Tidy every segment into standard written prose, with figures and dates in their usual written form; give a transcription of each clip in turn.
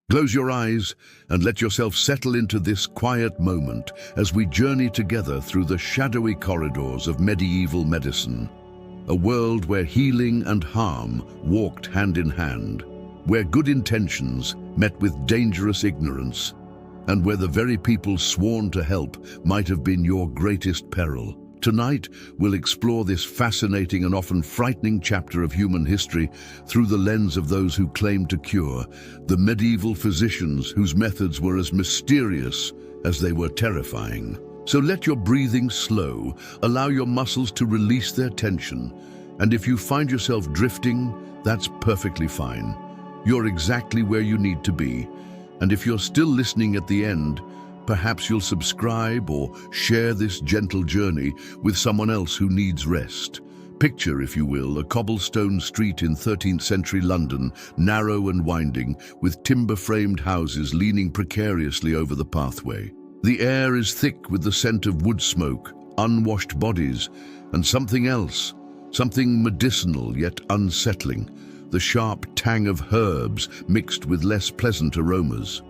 Close your eyes and let yourself settle into this quiet moment as we journey together through the shadowy corridors of medieval medicine, a world where healing and harm walked hand in hand, where good intentions met with dangerous ignorance, and where the very people sworn to help might have been your greatest peril. Tonight, we'll explore this fascinating and often frightening chapter of human history through the lens of those who claimed to cure, the medieval physicians whose methods were as mysterious as they were terrifying. So let your breathing slow, allow your muscles to release their tension, and if you find yourself drifting, that's perfectly fine. You're exactly where you need to be, and if you're still listening at the end, perhaps you'll subscribe or share this gentle journey with someone else who needs rest. Picture, if you will, a cobblestone street in 13th century London, narrow and winding, with timber-framed houses leaning precariously over the pathway. The air is thick with the scent of wood smoke, unwashed bodies, and something else, something medicinal yet unsettling, the sharp tang of herbs mixed with less pleasant aromas.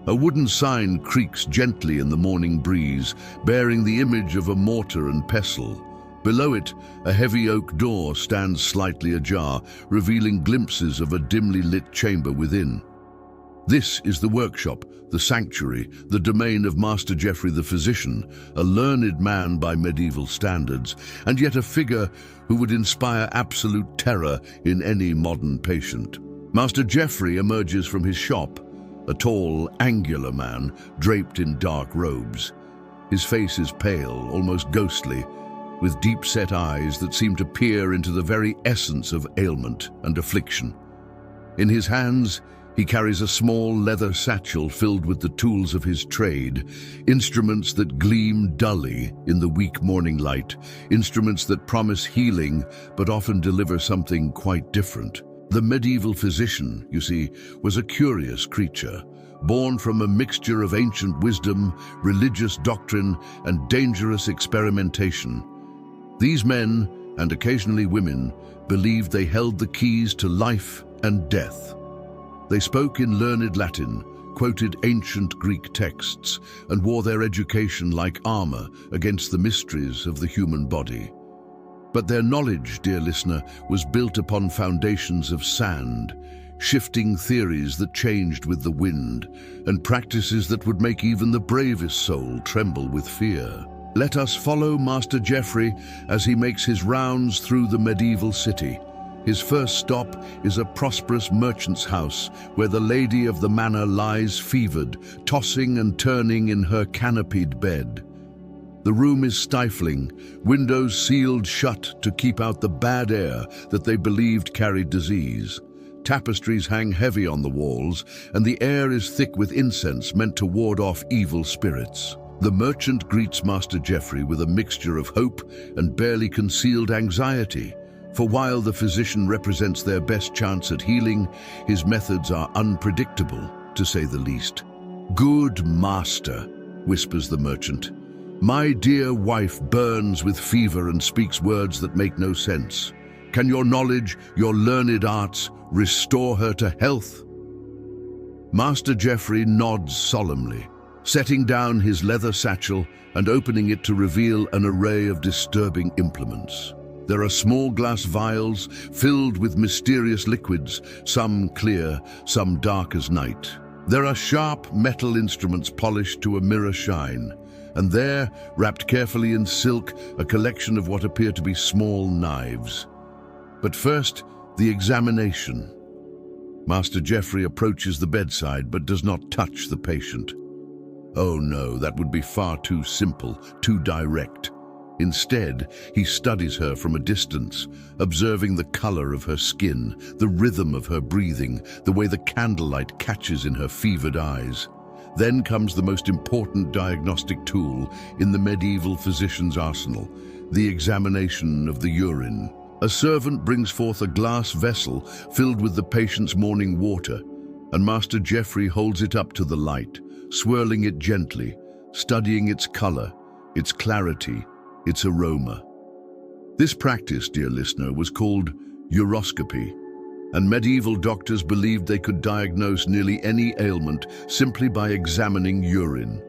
A wooden sign creaks gently in the morning breeze, bearing the image of a mortar and pestle. Below it, a heavy oak door stands slightly ajar, revealing glimpses of a dimly lit chamber within. This is the workshop, the sanctuary, the domain of Master Geoffrey the physician, a learned man by medieval standards, and yet a figure who would inspire absolute terror in any modern patient. Master Geoffrey emerges from his shop, a tall, angular man draped in dark robes. His face is pale, almost ghostly, with deep-set eyes that seem to peer into the very essence of ailment and affliction. In his hands, he carries a small leather satchel filled with the tools of his trade, instruments that gleam dully in the weak morning light, instruments that promise healing but often deliver something quite different. The medieval physician, you see, was a curious creature, born from a mixture of ancient wisdom, religious doctrine, and dangerous experimentation. These men, and occasionally women, believed they held the keys to life and death. They spoke in learned Latin, quoted ancient Greek texts, and wore their education like armor against the mysteries of the human body. But their knowledge, dear listener, was built upon foundations of sand, shifting theories that changed with the wind, and practices that would make even the bravest soul tremble with fear. Let us follow Master Geoffrey as he makes his rounds through the medieval city. His first stop is a prosperous merchant's house where the lady of the manor lies fevered, tossing and turning in her canopied bed. The room is stifling, windows sealed shut to keep out the bad air that they believed carried disease. Tapestries hang heavy on the walls, and the air is thick with incense meant to ward off evil spirits. The merchant greets Master Geoffrey with a mixture of hope and barely concealed anxiety, for while the physician represents their best chance at healing, his methods are unpredictable, to say the least. "Good master," whispers the merchant, "my dear wife burns with fever and speaks words that make no sense. Can your knowledge, your learned arts, restore her to health?" Master Geoffrey nods solemnly, setting down his leather satchel and opening it to reveal an array of disturbing implements. There are small glass vials filled with mysterious liquids, some clear, some dark as night. There are sharp metal instruments polished to a mirror shine, and there, wrapped carefully in silk, a collection of what appear to be small knives. But first, the examination. Master Geoffrey approaches the bedside but does not touch the patient. Oh no, that would be far too simple, too direct. Instead, he studies her from a distance, observing the color of her skin, the rhythm of her breathing, the way the candlelight catches in her fevered eyes. Then comes the most important diagnostic tool in the medieval physician's arsenal, the examination of the urine. A servant brings forth a glass vessel filled with the patient's morning water, and Master Geoffrey holds it up to the light, swirling it gently, studying its color, its clarity, its aroma. This practice, dear listener, was called uroscopy, and medieval doctors believed they could diagnose nearly any ailment simply by examining urine.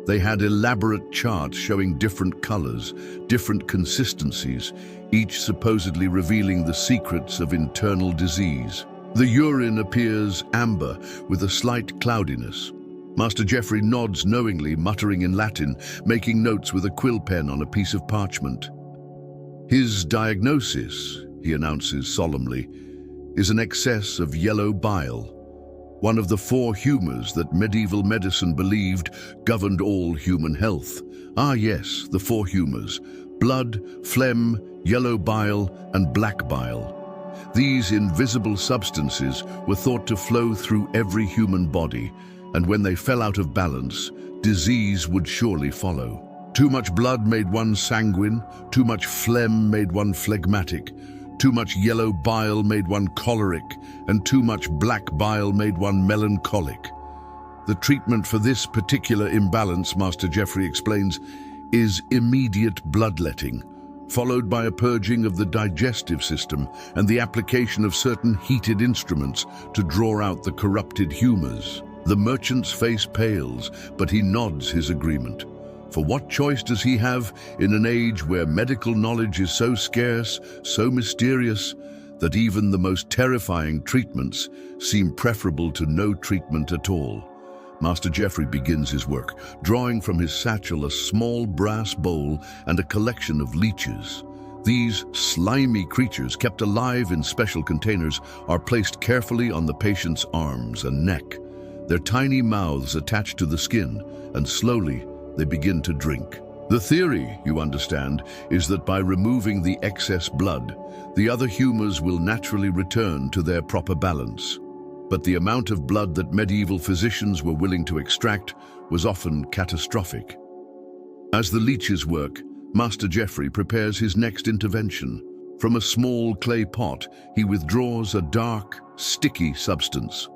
They had elaborate charts showing different colors, different consistencies, each supposedly revealing the secrets of internal disease. The urine appears amber with a slight cloudiness. Master Geoffrey nods knowingly, muttering in Latin, making notes with a quill pen on a piece of parchment. His diagnosis, he announces solemnly, is an excess of yellow bile, one of the 4 humors that medieval medicine believed governed all human health. Ah yes, the 4 humors: blood, phlegm, yellow bile, and black bile. These invisible substances were thought to flow through every human body, and when they fell out of balance, disease would surely follow. Too much blood made one sanguine, too much phlegm made one phlegmatic, too much yellow bile made one choleric, and too much black bile made one melancholic. The treatment for this particular imbalance, Master Geoffrey explains, is immediate bloodletting, followed by a purging of the digestive system and the application of certain heated instruments to draw out the corrupted humors. The merchant's face pales, but he nods his agreement. For what choice does he have in an age where medical knowledge is so scarce, so mysterious, that even the most terrifying treatments seem preferable to no treatment at all? Master Geoffrey begins his work, drawing from his satchel a small brass bowl and a collection of leeches. These slimy creatures, kept alive in special containers, are placed carefully on the patient's arms and neck. Their tiny mouths attached to the skin, and slowly they begin to drink. The theory, you understand, is that by removing the excess blood, the other humors will naturally return to their proper balance. But the amount of blood that medieval physicians were willing to extract was often catastrophic. As the leeches work, Master Geoffrey prepares his next intervention. From a small clay pot, he withdraws a dark, sticky substance.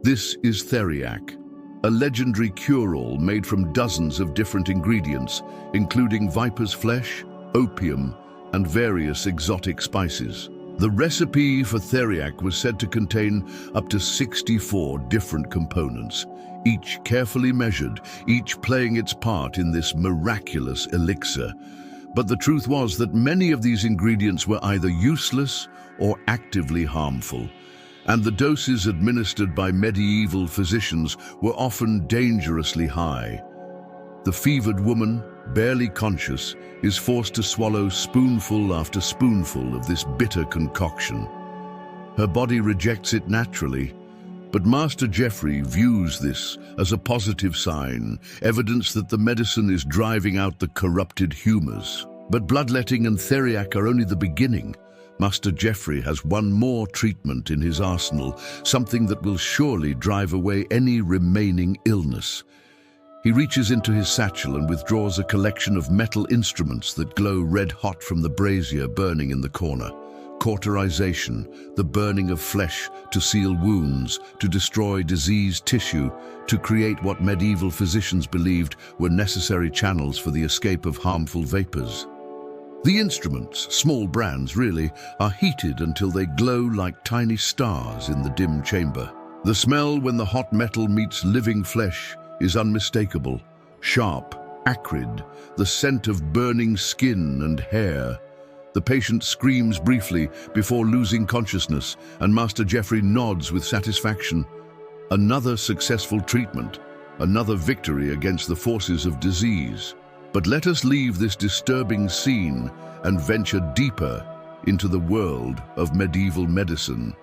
This is theriac, a legendary cure-all made from dozens of different ingredients, including viper's flesh, opium, and various exotic spices. The recipe for theriac was said to contain up to 64 different components, each carefully measured, each playing its part in this miraculous elixir. But the truth was that many of these ingredients were either useless or actively harmful, and the doses administered by medieval physicians were often dangerously high. The fevered woman, barely conscious, is forced to swallow spoonful after spoonful of this bitter concoction. Her body rejects it naturally, but Master Geoffrey views this as a positive sign, evidence that the medicine is driving out the corrupted humors. But bloodletting and theriac are only the beginning. Master Geoffrey has one more treatment in his arsenal, something that will surely drive away any remaining illness. He reaches into his satchel and withdraws a collection of metal instruments that glow red-hot from the brazier burning in the corner. Cauterization, the burning of flesh to seal wounds, to destroy diseased tissue, to create what medieval physicians believed were necessary channels for the escape of harmful vapors. The instruments, small brands really, are heated until they glow like tiny stars in the dim chamber. The smell when the hot metal meets living flesh is unmistakable, sharp, acrid, the scent of burning skin and hair. The patient screams briefly before losing consciousness, and Master Geoffrey nods with satisfaction. Another successful treatment, another victory against the forces of disease. But let us leave this disturbing scene and venture deeper into the world of medieval medicine.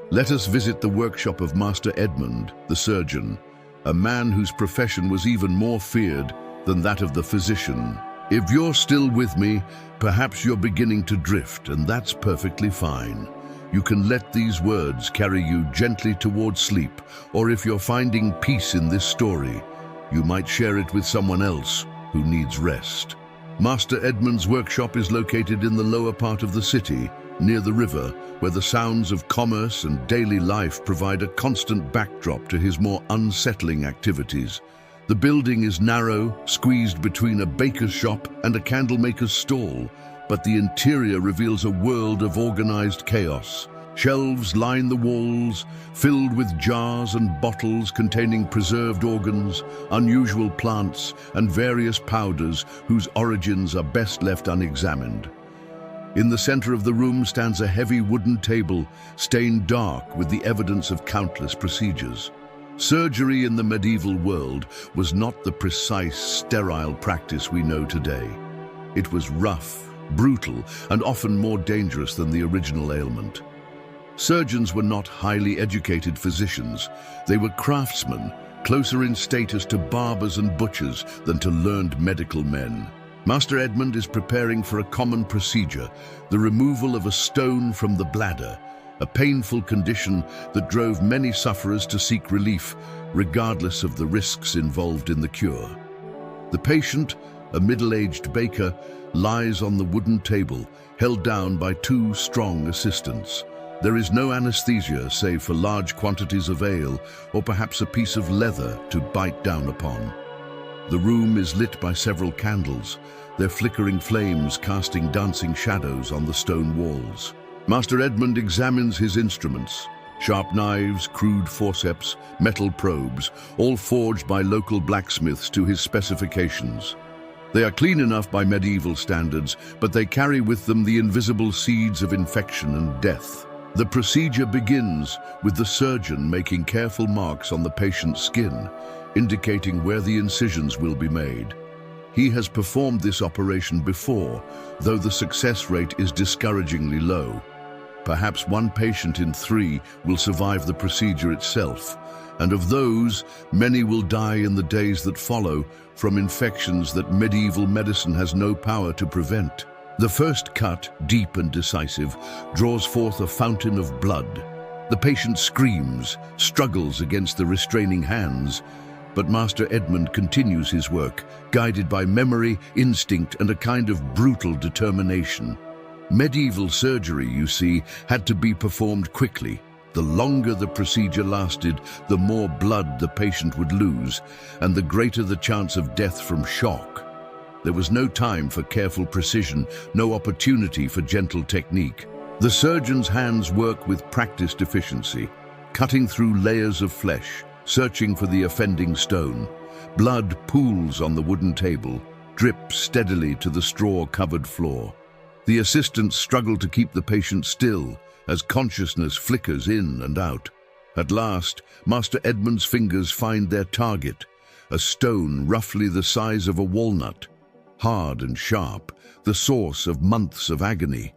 Let us visit the workshop of Master Edmund, the surgeon, a man whose profession was even more feared than that of the physician. If you're still with me, perhaps you're beginning to drift, and that's perfectly fine. You can let these words carry you gently towards sleep, or if you're finding peace in this story, you might share it with someone else who needs rest. Master Edmund's workshop is located in the lower part of the city, near the river, where the sounds of commerce and daily life provide a constant backdrop to his more unsettling activities. The building is narrow, squeezed between a baker's shop and a candlemaker's stall, but the interior reveals a world of organized chaos. Shelves line the walls, filled with jars and bottles containing preserved organs, unusual plants, and various powders whose origins are best left unexamined. In the center of the room stands a heavy wooden table, stained dark with the evidence of countless procedures. Surgery in the medieval world was not the precise, sterile practice we know today. It was rough, brutal, and often more dangerous than the original ailment. Surgeons were not highly educated physicians. They were craftsmen, closer in status to barbers and butchers than to learned medical men. Master Edmund is preparing for a common procedure, the removal of a stone from the bladder, a painful condition that drove many sufferers to seek relief, regardless of the risks involved in the cure. The patient, a middle-aged baker, lies on the wooden table, held down by two strong assistants. There is no anesthesia save for large quantities of ale or perhaps a piece of leather to bite down upon. The room is lit by several candles, their flickering flames casting dancing shadows on the stone walls. Master Edmund examines his instruments, sharp knives, crude forceps, metal probes, all forged by local blacksmiths to his specifications. They are clean enough by medieval standards, but they carry with them the invisible seeds of infection and death. The procedure begins with the surgeon making careful marks on the patient's skin, indicating where the incisions will be made. He has performed this operation before, though the success rate is discouragingly low. Perhaps one patient in 3 will survive the procedure itself, and of those, many will die in the days that follow from infections that medieval medicine has no power to prevent. The first cut, deep and decisive, draws forth a fountain of blood. The patient screams, struggles against the restraining hands, but Master Edmund continues his work, guided by memory, instinct, and a kind of brutal determination. Medieval surgery, you see, had to be performed quickly. The longer the procedure lasted, the more blood the patient would lose, and the greater the chance of death from shock. There was no time for careful precision, no opportunity for gentle technique. The surgeon's hands work with practiced efficiency, cutting through layers of flesh, searching for the offending stone. Blood pools on the wooden table, drips steadily to the straw-covered floor. The assistants struggle to keep the patient still as consciousness flickers in and out. At last, Master Edmund's fingers find their target, a stone roughly the size of a walnut, hard and sharp, the source of months of agony.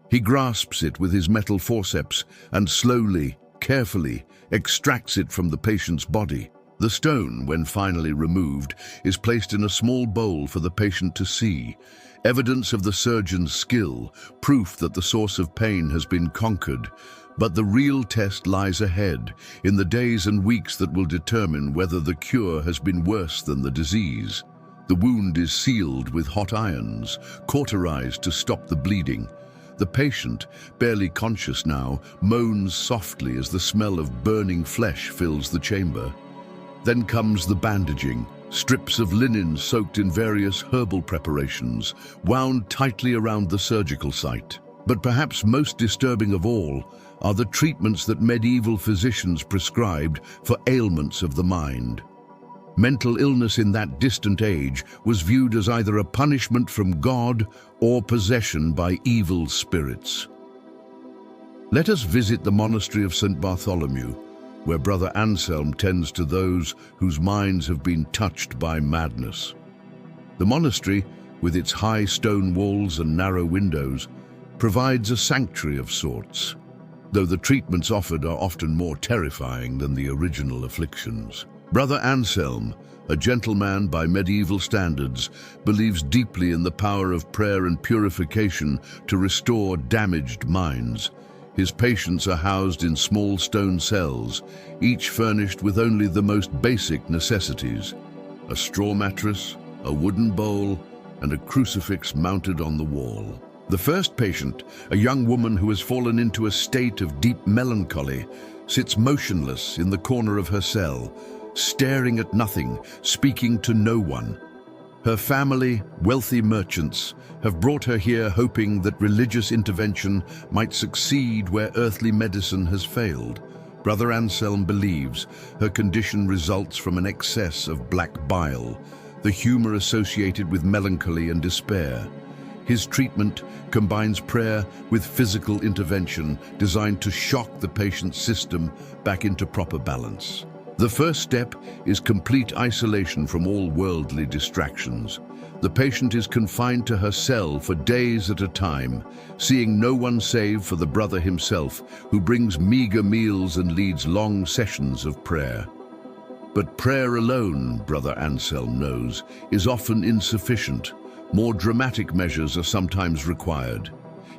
He grasps it with his metal forceps and slowly, carefully, extracts it from the patient's body. The stone, when finally removed, is placed in a small bowl for the patient to see, evidence of the surgeon's skill, proof that the source of pain has been conquered. But the real test lies ahead, in the days and weeks that will determine whether the cure has been worse than the disease. The wound is sealed with hot irons, cauterized to stop the bleeding. The patient, barely conscious now, moans softly as the smell of burning flesh fills the chamber. Then comes the bandaging, strips of linen soaked in various herbal preparations, wound tightly around the surgical site. But perhaps most disturbing of all are the treatments that medieval physicians prescribed for ailments of the mind. Mental illness in that distant age was viewed as either a punishment from God or possession by evil spirits. Let us visit the monastery of St. Bartholomew, where Brother Anselm tends to those whose minds have been touched by madness. The monastery, with its high stone walls and narrow windows, provides a sanctuary of sorts, though the treatments offered are often more terrifying than the original afflictions. Brother Anselm, a gentleman by medieval standards, believes deeply in the power of prayer and purification to restore damaged minds. His patients are housed in small stone cells, each furnished with only the most basic necessities: a straw mattress, a wooden bowl, and a crucifix mounted on the wall. The first patient, a young woman who has fallen into a state of deep melancholy, sits motionless in the corner of her cell, staring at nothing, speaking to no one. Her family, wealthy merchants, have brought her here hoping that religious intervention might succeed where earthly medicine has failed. Brother Anselm believes her condition results from an excess of black bile, the humor associated with melancholy and despair. His treatment combines prayer with physical intervention designed to shock the patient's system back into proper balance. The first step is complete isolation from all worldly distractions. The patient is confined to her cell for days at a time, seeing no one save for the brother himself, who brings meager meals and leads long sessions of prayer. But prayer alone, Brother Anselm knows, is often insufficient. More dramatic measures are sometimes required.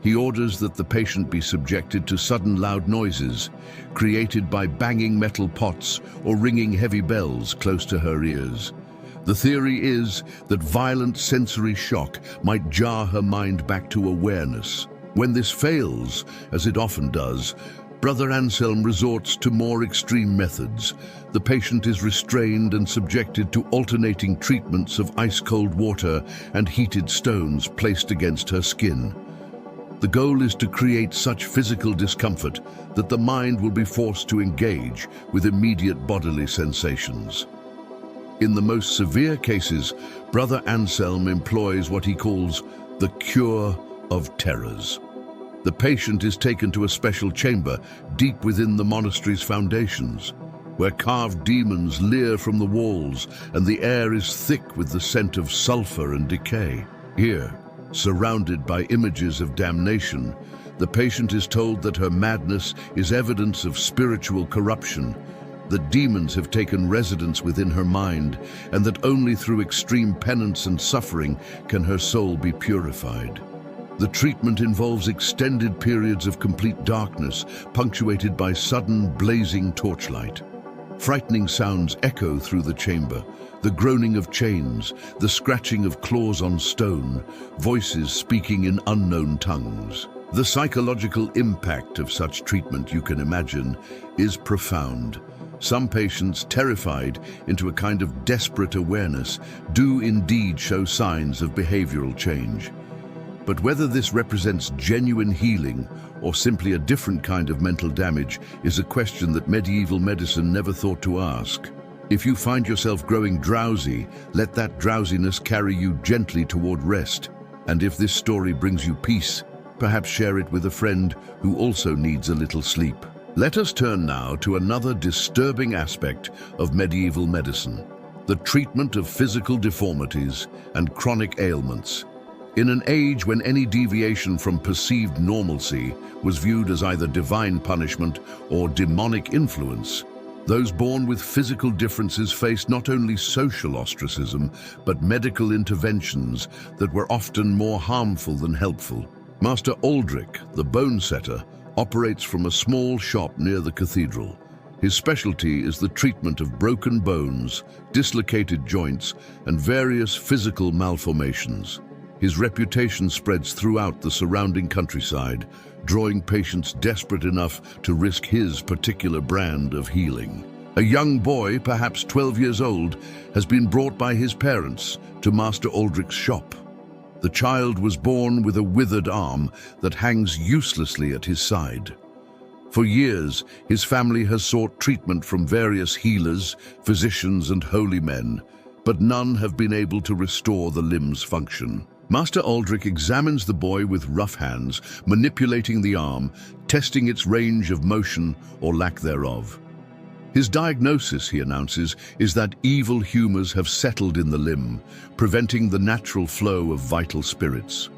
He orders that the patient be subjected to sudden loud noises, created by banging metal pots or ringing heavy bells close to her ears. The theory is that violent sensory shock might jar her mind back to awareness. When this fails, as it often does, Brother Anselm resorts to more extreme methods. The patient is restrained and subjected to alternating treatments of ice-cold water and heated stones placed against her skin. The goal is to create such physical discomfort that the mind will be forced to engage with immediate bodily sensations. In the most severe cases, Brother Anselm employs what he calls the cure of terrors. The patient is taken to a special chamber deep within the monastery's foundations, where carved demons leer from the walls and the air is thick with the scent of sulfur and decay. Here, surrounded by images of damnation, the patient is told that her madness is evidence of spiritual corruption, that demons have taken residence within her mind, and that only through extreme penance and suffering can her soul be purified. The treatment involves extended periods of complete darkness, punctuated by sudden blazing torchlight. Frightening sounds echo through the chamber, the groaning of chains, the scratching of claws on stone, voices speaking in unknown tongues. The psychological impact of such treatment, you can imagine, is profound. Some patients, terrified into a kind of desperate awareness, do indeed show signs of behavioral change. But whether this represents genuine healing or simply a different kind of mental damage is a question that medieval medicine never thought to ask. If you find yourself growing drowsy, let that drowsiness carry you gently toward rest. And if this story brings you peace, perhaps share it with a friend who also needs a little sleep. Let us turn now to another disturbing aspect of medieval medicine, the treatment of physical deformities and chronic ailments. In an age when any deviation from perceived normalcy was viewed as either divine punishment or demonic influence, those born with physical differences faced not only social ostracism, but medical interventions that were often more harmful than helpful. Master Aldrich, the bone setter, operates from a small shop near the cathedral. His specialty is the treatment of broken bones, dislocated joints, and various physical malformations. His reputation spreads throughout the surrounding countryside, drawing patients desperate enough to risk his particular brand of healing. A young boy, perhaps 12 years old, has been brought by his parents to Master Aldrich's shop. The child was born with a withered arm that hangs uselessly at his side. For years, his family has sought treatment from various healers, physicians, and holy men, but none have been able to restore the limb's function. Master Aldrich examines the boy with rough hands, manipulating the arm, testing its range of motion or lack thereof. His diagnosis, he announces, is that evil humors have settled in the limb, preventing the natural flow of vital spirits.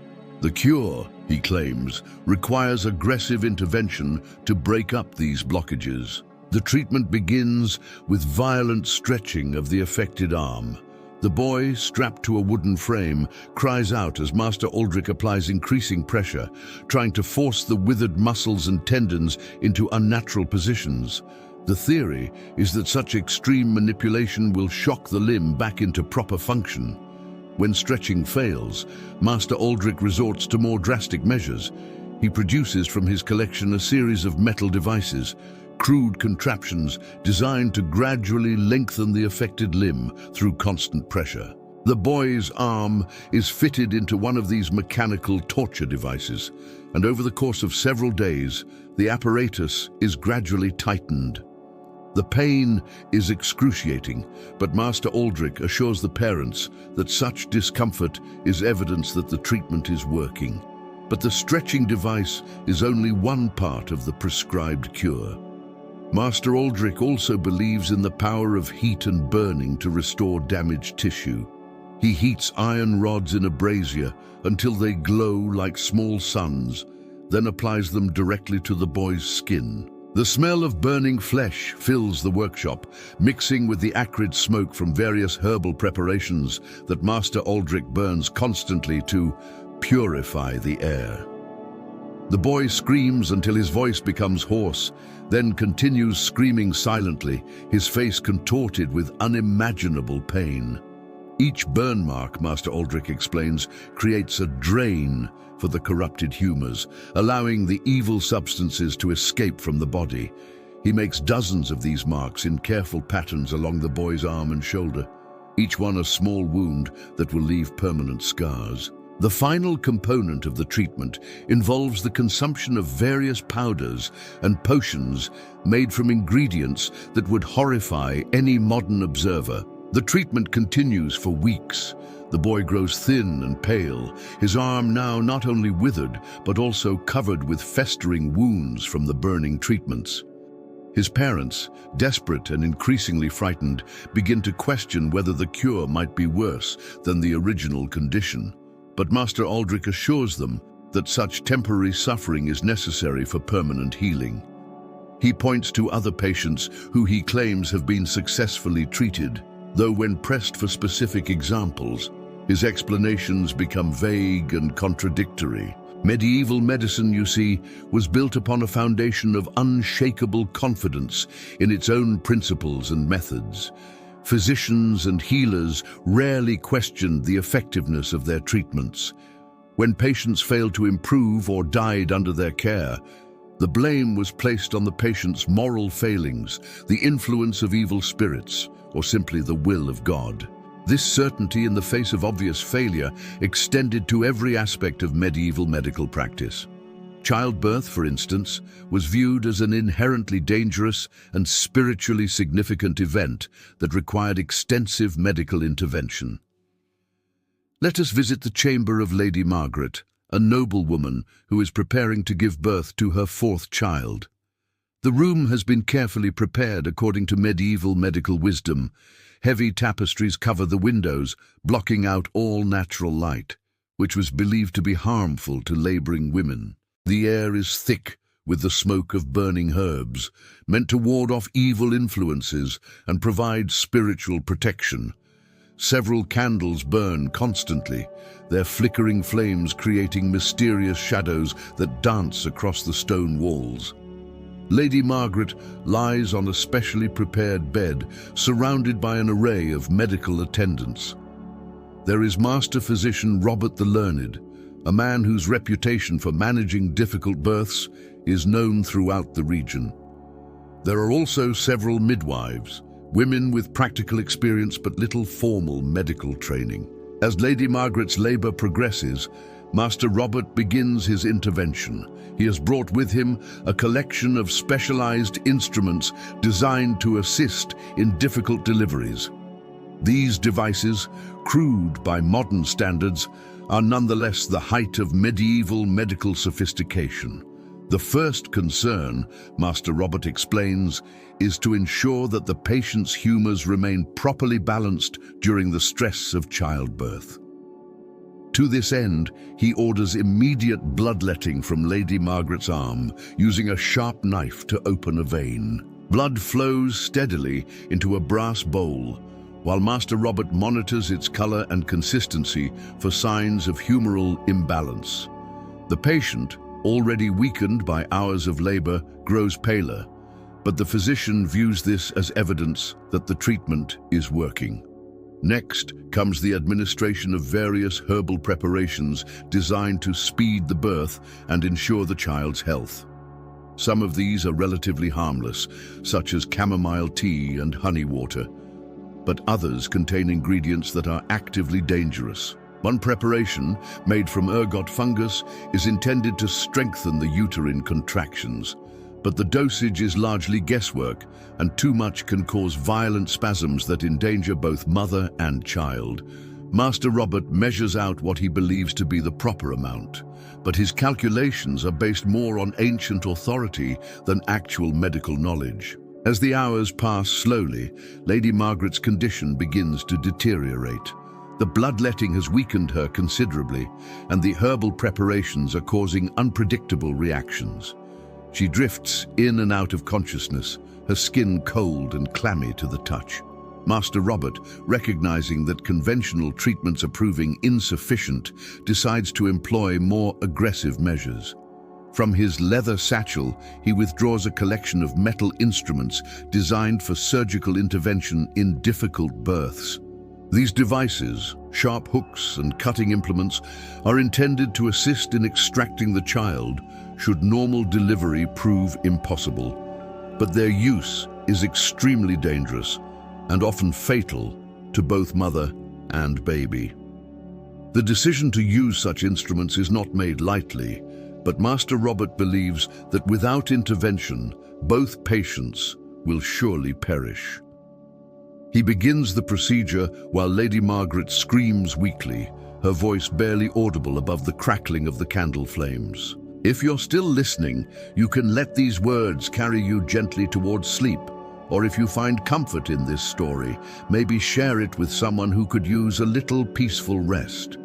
The cure, he claims, requires aggressive intervention to break up these blockages. The treatment begins with violent stretching of the affected arm. The boy, strapped to a wooden frame, cries out as Master Aldrich applies increasing pressure, trying to force the withered muscles and tendons into unnatural positions. The theory is that such extreme manipulation will shock the limb back into proper function. When stretching fails, Master Aldrich resorts to more drastic measures. He produces from his collection a series of metal devices, crude contraptions designed to gradually lengthen the affected limb through constant pressure. The boy's arm is fitted into one of these mechanical torture devices, and over the course of several days, the apparatus is gradually tightened. The pain is excruciating, but Master Aldrich assures the parents that such discomfort is evidence that the treatment is working. But the stretching device is only one part of the prescribed cure. Master Aldrich also believes in the power of heat and burning to restore damaged tissue. He heats iron rods in a brazier until they glow like small suns, then applies them directly to the boy's skin. The smell of burning flesh fills the workshop, mixing with the acrid smoke from various herbal preparations that Master Aldrich burns constantly to purify the air. The boy screams until his voice becomes hoarse, then continues screaming silently, his face contorted with unimaginable pain. Each burn mark, Master Aldrich explains, creates a drain for the corrupted humors, allowing the evil substances to escape from the body. He makes dozens of these marks in careful patterns along the boy's arm and shoulder, each one a small wound that will leave permanent scars. The final component of the treatment involves the consumption of various powders and potions made from ingredients that would horrify any modern observer. The treatment continues for weeks. The boy grows thin and pale, his arm now not only withered, but also covered with festering wounds from the burning treatments. His parents, desperate and increasingly frightened, begin to question whether the cure might be worse than the original condition. But Master Aldrich assures them that such temporary suffering is necessary for permanent healing. He points to other patients who he claims have been successfully treated, though when pressed for specific examples, his explanations become vague and contradictory. Medieval medicine, you see, was built upon a foundation of unshakable confidence in its own principles and methods. Physicians and healers rarely questioned the effectiveness of their treatments. When patients failed to improve or died under their care, the blame was placed on the patient's moral failings, the influence of evil spirits, or simply the will of God. This certainty in the face of obvious failure extended to every aspect of medieval medical practice. Childbirth, for instance, was viewed as an inherently dangerous and spiritually significant event that required extensive medical intervention. Let us visit the chamber of Lady Margaret, a noblewoman who is preparing to give birth to her fourth child. The room has been carefully prepared according to medieval medical wisdom. Heavy tapestries cover the windows, blocking out all natural light, which was believed to be harmful to laboring women. The air is thick with the smoke of burning herbs, meant to ward off evil influences and provide spiritual protection. Several candles burn constantly, their flickering flames creating mysterious shadows that dance across the stone walls. Lady Margaret lies on a specially prepared bed, surrounded by an array of medical attendants. There is Master Physician Robert the Learned, a man whose reputation for managing difficult births is known throughout the region. There are also several midwives, women with practical experience but little formal medical training. As Lady Margaret's labor progresses, Master Robert begins his intervention. He has brought with him a collection of specialized instruments designed to assist in difficult deliveries. These devices, crude by modern standards, are nonetheless the height of medieval medical sophistication. The first concern, Master Robert explains, is to ensure that the patient's humors remain properly balanced during the stress of childbirth. To this end, he orders immediate bloodletting from Lady Margaret's arm, using a sharp knife to open a vein. Blood flows steadily into a brass bowl, while Master Robert monitors its color and consistency for signs of humoral imbalance. The patient, already weakened by hours of labor, grows paler, but the physician views this as evidence that the treatment is working. Next comes the administration of various herbal preparations designed to speed the birth and ensure the child's health. Some of these are relatively harmless, such as chamomile tea and honey water. but others contain ingredients that are actively dangerous. One preparation, made from ergot fungus, is intended to strengthen the uterine contractions, but the dosage is largely guesswork, and too much can cause violent spasms that endanger both mother and child. Master Robert measures out what he believes to be the proper amount, but his calculations are based more on ancient authority than actual medical knowledge. As the hours pass slowly, Lady Margaret's condition begins to deteriorate. The bloodletting has weakened her considerably, and the herbal preparations are causing unpredictable reactions. She drifts in and out of consciousness, her skin cold and clammy to the touch. Master Robert, recognizing that conventional treatments are proving insufficient, decides to employ more aggressive measures. From his leather satchel, he withdraws a collection of metal instruments designed for surgical intervention in difficult births. These devices, sharp hooks and cutting implements, are intended to assist in extracting the child should normal delivery prove impossible. But their use is extremely dangerous and often fatal to both mother and baby. The decision to use such instruments is not made lightly, but Master Robert believes that without intervention, both patients will surely perish. He begins the procedure while Lady Margaret screams weakly, her voice barely audible above the crackling of the candle flames. If you're still listening, you can let these words carry you gently towards sleep, or if you find comfort in this story, maybe share it with someone who could use a little peaceful rest.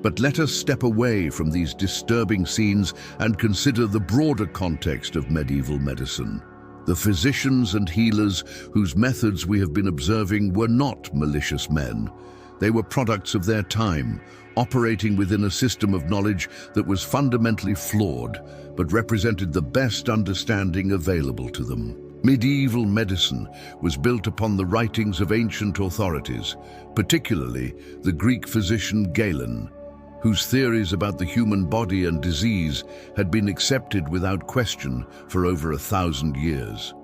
But let us step away from these disturbing scenes and consider the broader context of medieval medicine. The physicians and healers whose methods we have been observing were not malicious men. They were products of their time, operating within a system of knowledge that was fundamentally flawed, but represented the best understanding available to them. Medieval medicine was built upon the writings of ancient authorities, particularly the Greek physician Galen, whose theories about the human body and disease had been accepted without question for over 1,000 years.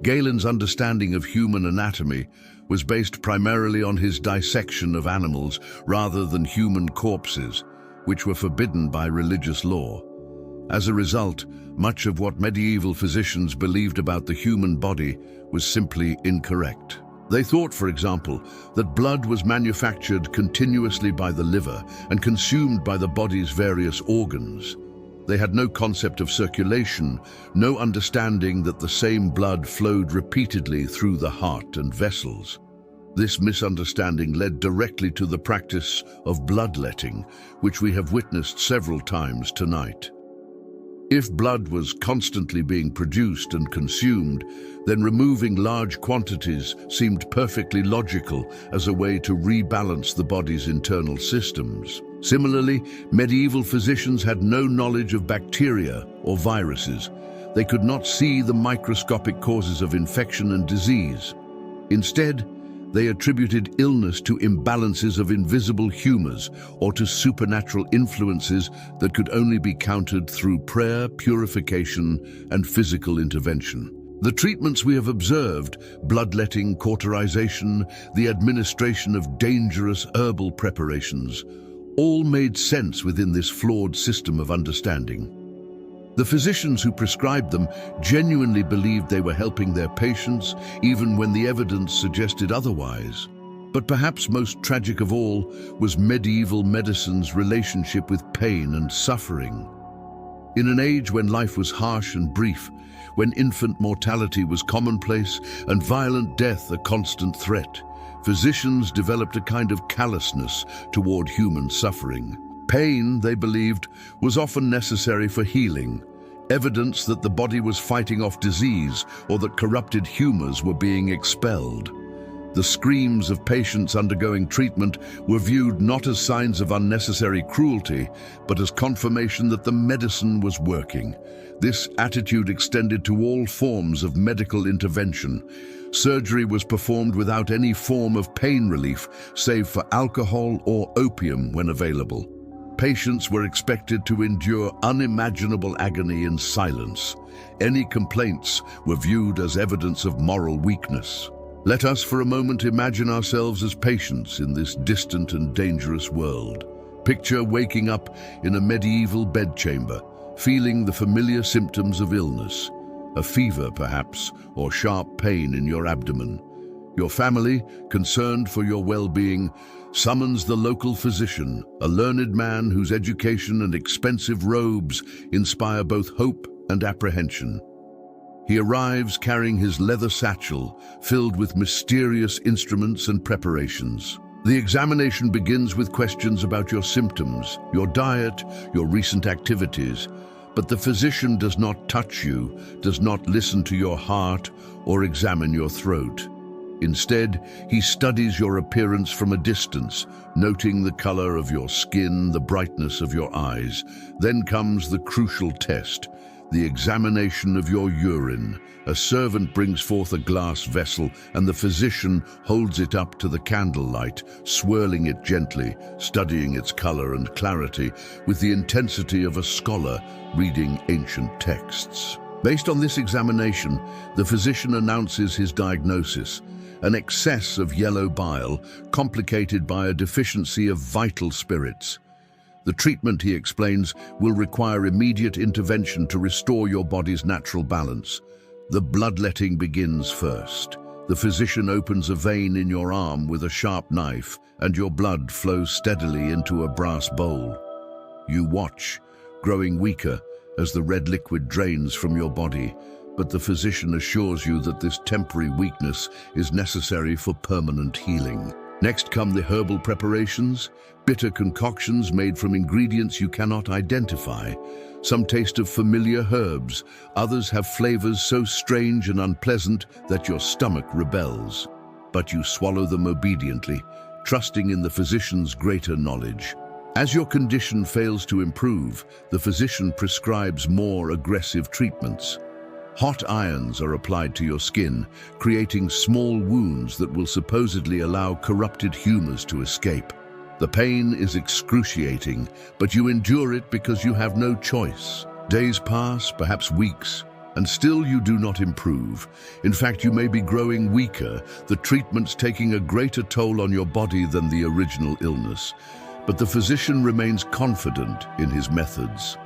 Galen's understanding of human anatomy was based primarily on his dissection of animals rather than human corpses, which were forbidden by religious law. As a result, much of what medieval physicians believed about the human body was simply incorrect. They thought, for example, that blood was manufactured continuously by the liver and consumed by the body's various organs. They had no concept of circulation, no understanding that the same blood flowed repeatedly through the heart and vessels. This misunderstanding led directly to the practice of bloodletting, which we have witnessed several times tonight. If blood was constantly being produced and consumed, then removing large quantities seemed perfectly logical as a way to rebalance the body's internal systems. Similarly, medieval physicians had no knowledge of bacteria or viruses. They could not see the microscopic causes of infection and disease. Instead, they attributed illness to imbalances of invisible humors or to supernatural influences that could only be countered through prayer, purification, and physical intervention. The treatments we have observed, bloodletting, cauterization, the administration of dangerous herbal preparations, all made sense within this flawed system of understanding. The physicians who prescribed them genuinely believed they were helping their patients, even when the evidence suggested otherwise. But perhaps most tragic of all was medieval medicine's relationship with pain and suffering. In an age when life was harsh and brief, when infant mortality was commonplace and violent death a constant threat, physicians developed a kind of callousness toward human suffering. Pain, they believed, was often necessary for healing, evidence that the body was fighting off disease or that corrupted humors were being expelled. The screams of patients undergoing treatment were viewed not as signs of unnecessary cruelty, but as confirmation that the medicine was working. This attitude extended to all forms of medical intervention. Surgery was performed without any form of pain relief, save for alcohol or opium when available. Patients were expected to endure unimaginable agony in silence. Any complaints were viewed as evidence of moral weakness. Let us for a moment imagine ourselves as patients in this distant and dangerous world. Picture waking up in a medieval bedchamber, feeling the familiar symptoms of illness, a fever perhaps, or sharp pain in your abdomen. Your family, concerned for your well-being, summons the local physician, a learned man whose education and expensive robes inspire both hope and apprehension. He arrives carrying his leather satchel filled with mysterious instruments and preparations. The examination begins with questions about your symptoms, your diet, your recent activities, but the physician does not touch you, does not listen to your heart or examine your throat. Instead, he studies your appearance from a distance, noting the color of your skin, the brightness of your eyes. Then comes the crucial test, the examination of your urine. A servant brings forth a glass vessel, and the physician holds it up to the candlelight, swirling it gently, studying its color and clarity with the intensity of a scholar reading ancient texts. Based on this examination, the physician announces his diagnosis: an excess of yellow bile, complicated by a deficiency of vital spirits. The treatment, he explains, will require immediate intervention to restore your body's natural balance. The bloodletting begins first. The physician opens a vein in your arm with a sharp knife, and your blood flows steadily into a brass bowl. You watch, growing weaker as the red liquid drains from your body, but the physician assures you that this temporary weakness is necessary for permanent healing. Next come the herbal preparations, bitter concoctions made from ingredients you cannot identify. Some taste of familiar herbs, others have flavors so strange and unpleasant that your stomach rebels. But you swallow them obediently, trusting in the physician's greater knowledge. As your condition fails to improve, the physician prescribes more aggressive treatments. Hot irons are applied to your skin, creating small wounds that will supposedly allow corrupted humors to escape. The pain is excruciating, but you endure it because you have no choice. Days pass, perhaps weeks, and still you do not improve. In fact, you may be growing weaker, the treatments taking a greater toll on your body than the original illness. But the physician remains confident in his methods.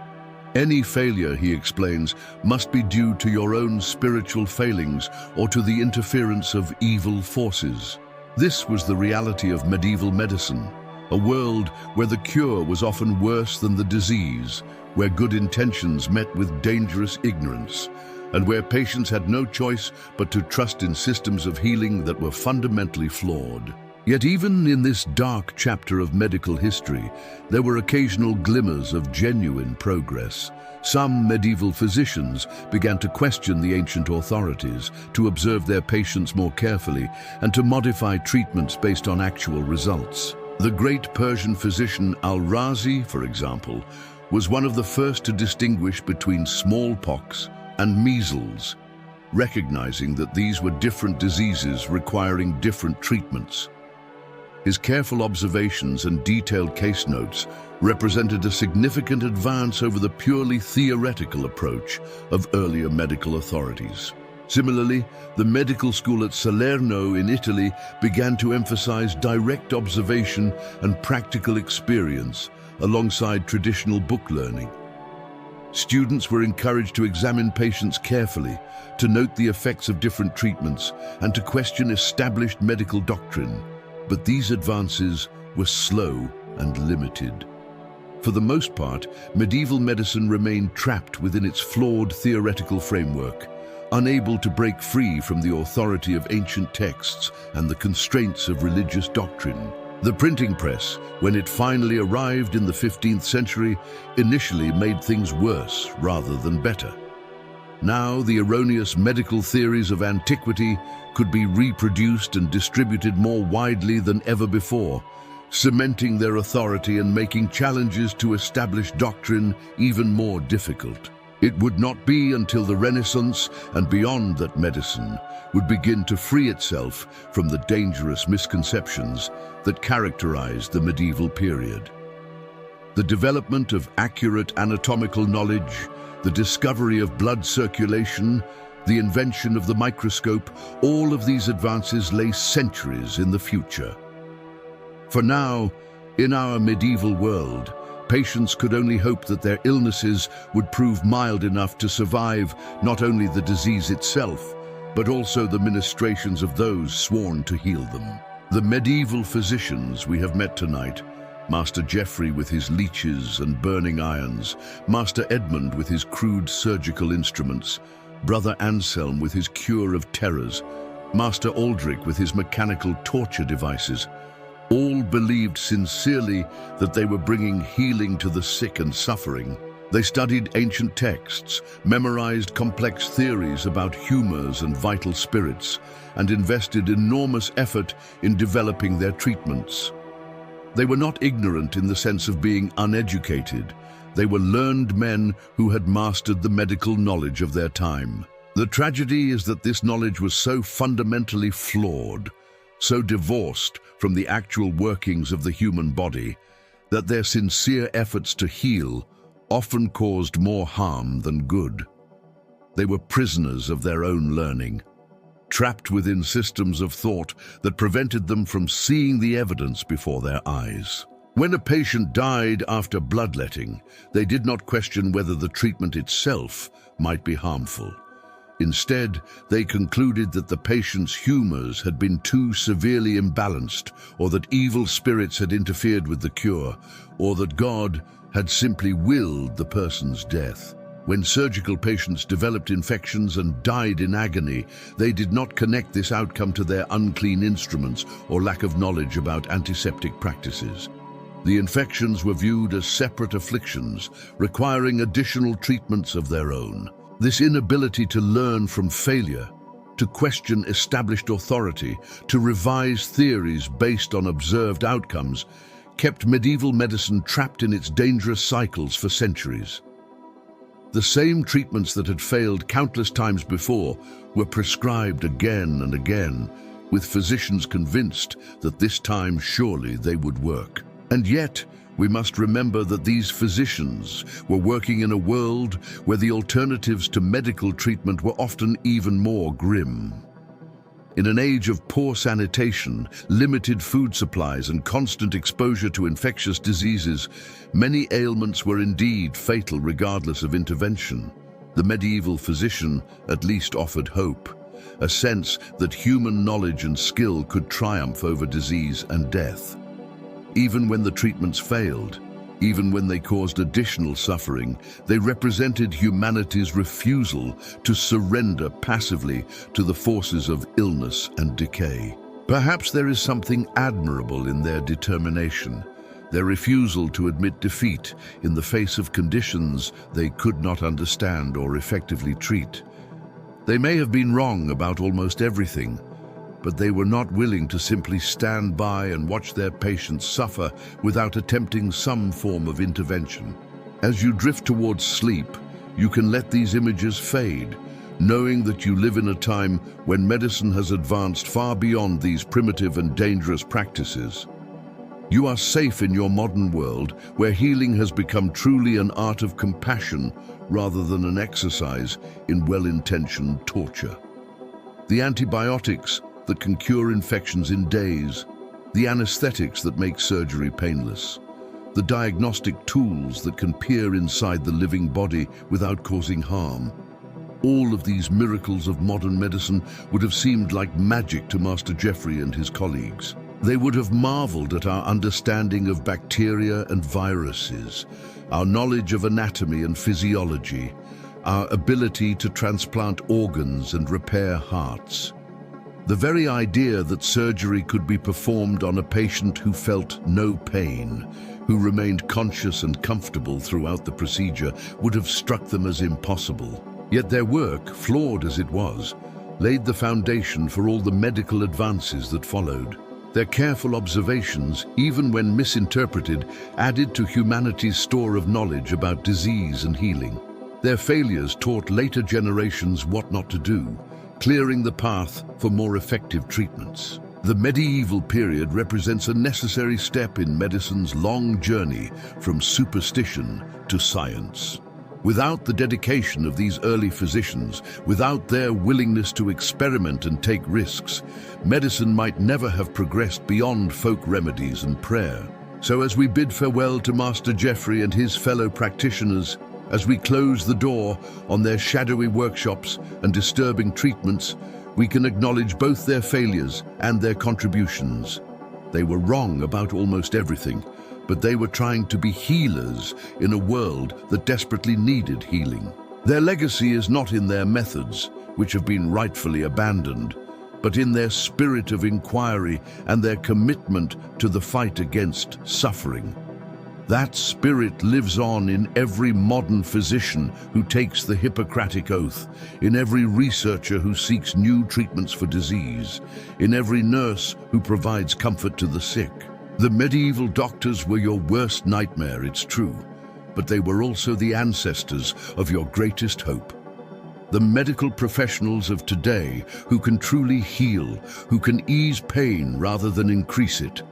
Any failure, he explains, must be due to your own spiritual failings or to the interference of evil forces. This was the reality of medieval medicine, a world where the cure was often worse than the disease, where good intentions met with dangerous ignorance, and where patients had no choice but to trust in systems of healing that were fundamentally flawed. Yet even in this dark chapter of medical history, there were occasional glimmers of genuine progress. Some medieval physicians began to question the ancient authorities, to observe their patients more carefully, and to modify treatments based on actual results. The great Persian physician Al-Razi, for example, was one of the first to distinguish between smallpox and measles, recognizing that these were different diseases requiring different treatments. His careful observations and detailed case notes represented a significant advance over the purely theoretical approach of earlier medical authorities. Similarly, the medical school at Salerno in Italy began to emphasize direct observation and practical experience alongside traditional book learning. Students were encouraged to examine patients carefully, to note the effects of different treatments, and to question established medical doctrine. But these advances were slow and limited. For the most part, medieval medicine remained trapped within its flawed theoretical framework, unable to break free from the authority of ancient texts and the constraints of religious doctrine. The printing press, when it finally arrived in the 15th century, initially made things worse rather than better. Now, the erroneous medical theories of antiquity could be reproduced and distributed more widely than ever before, cementing their authority and making challenges to established doctrine even more difficult. It would not be until the Renaissance and beyond that medicine would begin to free itself from the dangerous misconceptions that characterized the medieval period. The development of accurate anatomical knowledge, the discovery of blood circulation, the invention of the microscope, all of these advances lay centuries in the future. For now, in our medieval world, patients could only hope that their illnesses would prove mild enough to survive not only the disease itself, but also the ministrations of those sworn to heal them. The medieval physicians we have met tonight, Master Geoffrey with his leeches and burning irons, Master Edmund with his crude surgical instruments, Brother Anselm with his cure of terrors, Master Aldrich with his mechanical torture devices, all believed sincerely that they were bringing healing to the sick and suffering. They studied ancient texts, memorized complex theories about humors and vital spirits, and invested enormous effort in developing their treatments. They were not ignorant in the sense of being uneducated. They were learned men who had mastered the medical knowledge of their time. The tragedy is that this knowledge was so fundamentally flawed, so divorced from the actual workings of the human body, that their sincere efforts to heal often caused more harm than good. They were prisoners of their own learning, trapped within systems of thought that prevented them from seeing the evidence before their eyes. When a patient died after bloodletting, they did not question whether the treatment itself might be harmful. Instead, they concluded that the patient's humors had been too severely imbalanced, or that evil spirits had interfered with the cure, or that God had simply willed the person's death. When surgical patients developed infections and died in agony, they did not connect this outcome to their unclean instruments or lack of knowledge about antiseptic practices. The infections were viewed as separate afflictions, requiring additional treatments of their own. This inability to learn from failure, to question established authority, to revise theories based on observed outcomes, kept medieval medicine trapped in its dangerous cycles for centuries. The same treatments that had failed countless times before were prescribed again and again, with physicians convinced that this time surely they would work. And yet, we must remember that these physicians were working in a world where the alternatives to medical treatment were often even more grim. In an age of poor sanitation, limited food supplies, and constant exposure to infectious diseases, many ailments were indeed fatal regardless of intervention. The medieval physician at least offered hope, a sense that human knowledge and skill could triumph over disease and death. Even when the treatments failed, even when they caused additional suffering, they represented humanity's refusal to surrender passively to the forces of illness and decay. Perhaps there is something admirable in their determination, their refusal to admit defeat in the face of conditions they could not understand or effectively treat. They may have been wrong about almost everything, but they were not willing to simply stand by and watch their patients suffer without attempting some form of intervention. As you drift towards sleep, you can let these images fade, knowing that you live in a time when medicine has advanced far beyond these primitive and dangerous practices. You are safe in your modern world, where healing has become truly an art of compassion rather than an exercise in well-intentioned torture. The antibiotics that can cure infections in days, the anesthetics that make surgery painless, the diagnostic tools that can peer inside the living body without causing harm. All of these miracles of modern medicine would have seemed like magic to Master Geoffrey and his colleagues. They would have marveled at our understanding of bacteria and viruses, our knowledge of anatomy and physiology, our ability to transplant organs and repair hearts. The very idea that surgery could be performed on a patient who felt no pain, who remained conscious and comfortable throughout the procedure, would have struck them as impossible. Yet their work, flawed as it was, laid the foundation for all the medical advances that followed. Their careful observations, even when misinterpreted, added to humanity's store of knowledge about disease and healing. Their failures taught later generations what not to do, clearing the path for more effective treatments. The medieval period represents a necessary step in medicine's long journey from superstition to science. Without the dedication of these early physicians, without their willingness to experiment and take risks, medicine might never have progressed beyond folk remedies and prayer. So as we bid farewell to Master Geoffrey and his fellow practitioners, as we close the door on their shadowy workshops and disturbing treatments, we can acknowledge both their failures and their contributions. They were wrong about almost everything, but they were trying to be healers in a world that desperately needed healing. Their legacy is not in their methods, which have been rightfully abandoned, but in their spirit of inquiry and their commitment to the fight against suffering. That spirit lives on in every modern physician who takes the Hippocratic Oath, in every researcher who seeks new treatments for disease, in every nurse who provides comfort to the sick. The medieval doctors were your worst nightmare, it's true, but they were also the ancestors of your greatest hope. The medical professionals of today who can truly heal, who can ease pain rather than increase it,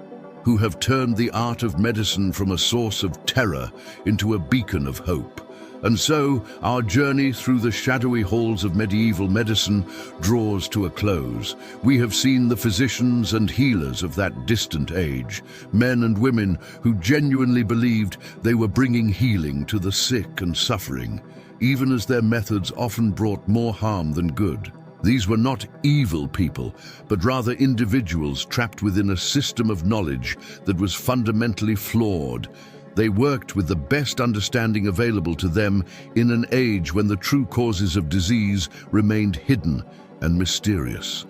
who have turned the art of medicine from a source of terror into a beacon of hope. And so, our journey through the shadowy halls of medieval medicine draws to a close. We have seen the physicians and healers of that distant age, men and women who genuinely believed they were bringing healing to the sick and suffering, even as their methods often brought more harm than good. These were not evil people, but rather individuals trapped within a system of knowledge that was fundamentally flawed. They worked with the best understanding available to them in an age when the true causes of disease remained hidden and mysterious.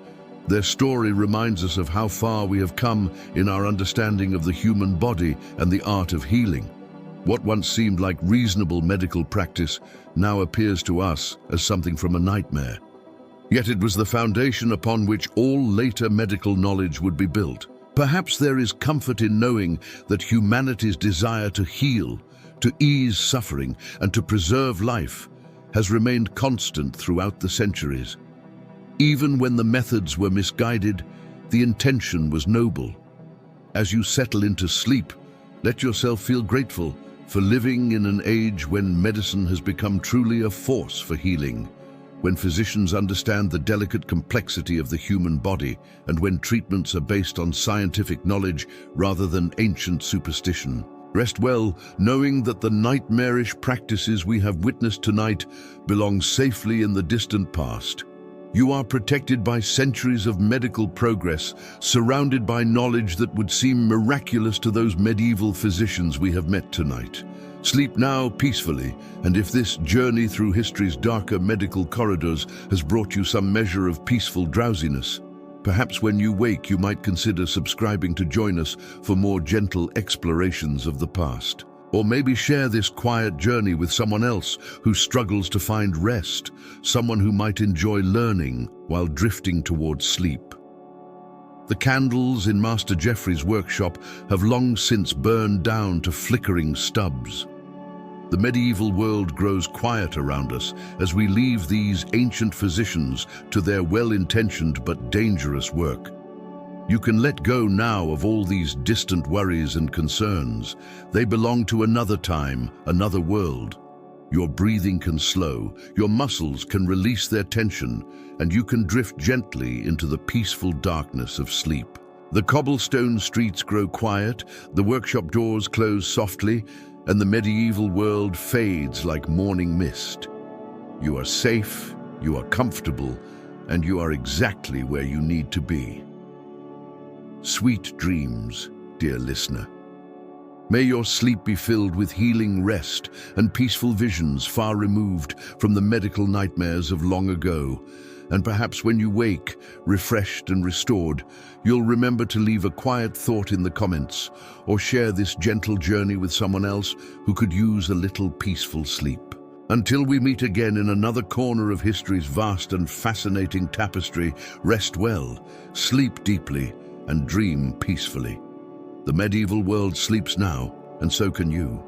Their story reminds us of how far we have come in our understanding of the human body and the art of healing. What once seemed like reasonable medical practice now appears to us as something from a nightmare. Yet it was the foundation upon which all later medical knowledge would be built. Perhaps there is comfort in knowing that humanity's desire to heal, to ease suffering, and to preserve life has remained constant throughout the centuries. Even when the methods were misguided, the intention was noble. As you settle into sleep, let yourself feel grateful for living in an age when medicine has become truly a force for healing, when physicians understand the delicate complexity of the human body, and when treatments are based on scientific knowledge rather than ancient superstition. Rest well, knowing that the nightmarish practices we have witnessed tonight belong safely in the distant past. You are protected by centuries of medical progress, surrounded by knowledge that would seem miraculous to those medieval physicians we have met tonight. Sleep now peacefully, and if this journey through history's darker medical corridors has brought you some measure of peaceful drowsiness, perhaps when you wake you might consider subscribing to join us for more gentle explorations of the past. Or maybe share this quiet journey with someone else who struggles to find rest, someone who might enjoy learning while drifting towards sleep. The candles in Master Geoffrey's workshop have long since burned down to flickering stubs. The medieval world grows quiet around us as we leave these ancient physicians to their well-intentioned but dangerous work. You can let go now of all these distant worries and concerns. They belong to another time, another world. Your breathing can slow, your muscles can release their tension, and you can drift gently into the peaceful darkness of sleep. The cobblestone streets grow quiet, the workshop doors close softly, and the medieval world fades like morning mist. You are safe, you are comfortable, and you are exactly where you need to be. Sweet dreams, dear listener. May your sleep be filled with healing rest and peaceful visions far removed from the medical nightmares of long ago. And perhaps when you wake, refreshed and restored, you'll remember to leave a quiet thought in the comments or share this gentle journey with someone else who could use a little peaceful sleep. Until we meet again in another corner of history's vast and fascinating tapestry, rest well, sleep deeply, and dream peacefully. The medieval world sleeps now, and so can you.